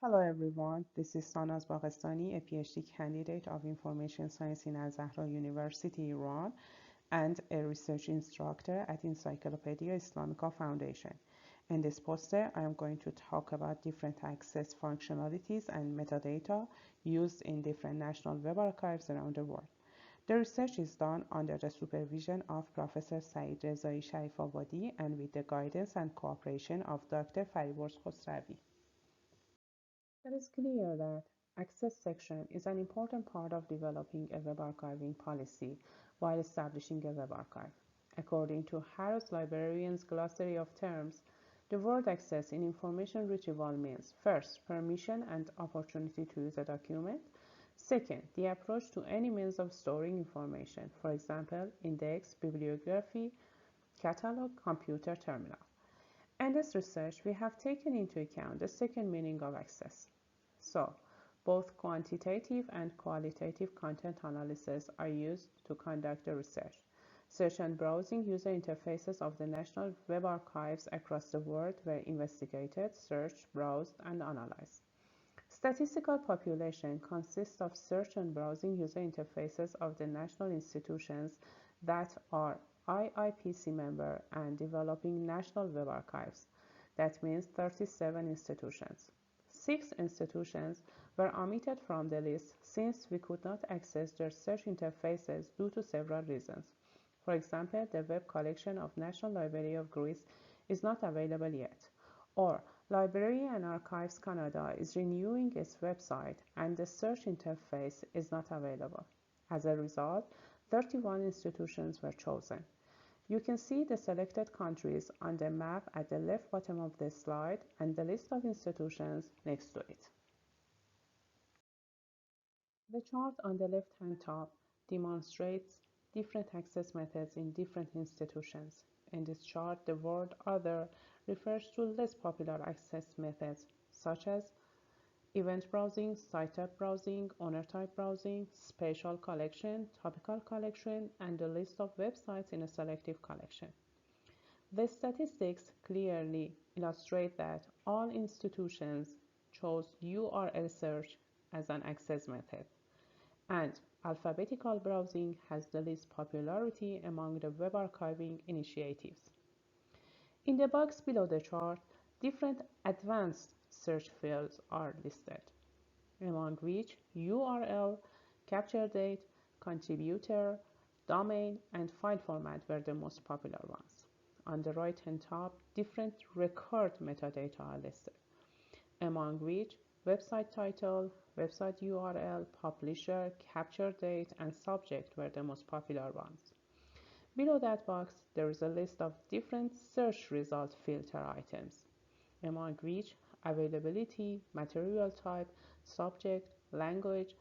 Hello everyone, this is Sanaz Baghestani, a PhD candidate of Information Science in Alzahra University, Iran, and a research instructor at Encyclopaedia Islamica Foundation. In this poster, I am going to talk about different access functionalities and metadata used in different national web archives around the world. The research is done under the supervision of Professor Saeed Rezaei Sharifabadi and with the guidance and cooperation of Dr. Fariborz Khosravi. It is clear that access section is an important part of developing a web archiving policy while establishing a web archive. According to Harris Librarian's Glossary of Terms, the word access in information retrieval means first, permission and opportunity to use a document. Second, the approach to any means of storing information, for example, index, bibliography, catalog, computer terminal. In this research, we have taken into account the second meaning of access. So, both quantitative and qualitative content analysis are used to conduct the research. Search and browsing user interfaces of the national web archives across the world were investigated, searched, browsed, and analyzed. Statistical population consists of search and browsing user interfaces of the national institutions that are Iipc member and developing national web archives. That means 37 institutions. 6 institutions were omitted from the list since we could not access their search interfaces due to several reasons. For example, the web collection of National Library of Greece is not available yet, or Library and Archives Canada is renewing its website and the search interface is not available. As a result, 31 institutions were chosen. You can see the selected countries on the map at the left bottom of the slide and the list of institutions next to it. The chart on the left-hand top demonstrates different access methods in different institutions. In this chart, the word "other" refers to less popular access methods, such as event browsing, site type browsing, owner type browsing, spatial collection, topical collection, and the list of websites in a selective collection. The statistics clearly illustrate that all institutions chose URL search as an access method, and alphabetical browsing has the least popularity among the web archiving initiatives. In the box below the chart, different advanced search fields are listed, among which URL, capture date, contributor, domain, and file format were the most popular ones. On the right-hand top, different record metadata are listed, among which website title, website URL, publisher, capture date, and subject were the most popular ones. Below that box, there is a list of different search result filter items, among which availability, material type, subject, language,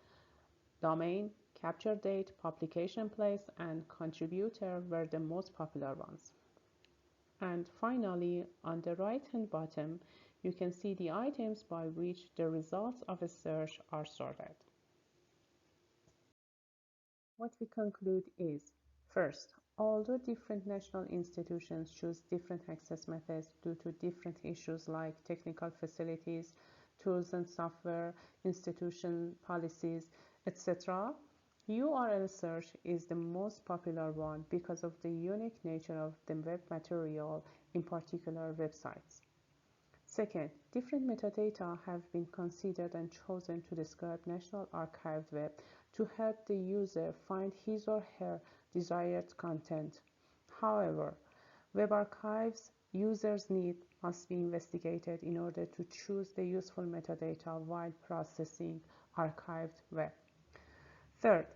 domain, capture date, publication place, and contributor were the most popular ones. And finally, on the right-hand bottom, you can see the items by which the results of a search are sorted. What we conclude is, first, although different national institutions choose different access methods due to different issues like technical facilities, tools and software, institution policies, etc., URL search is the most popular one because of the unique nature of the web material, in particular websites. Second, different metadata have been considered and chosen to describe National Archive web to help the user find his or her desired content. However, web archives users' need must be investigated in order to choose the useful metadata while processing archived web. Third,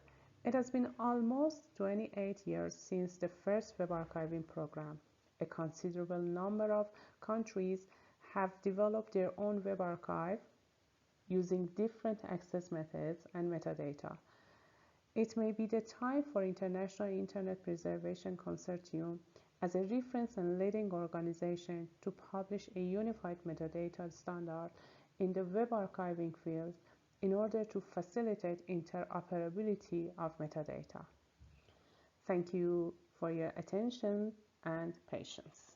it has been almost 28 years since the first web archiving program. A considerable number of countries have developed their own web archive using different access methods and metadata. It may be the time for International Internet Preservation Consortium as a reference and leading organization to publish a unified metadata standard in the web archiving field in order to facilitate interoperability of metadata. Thank you for your attention and patience.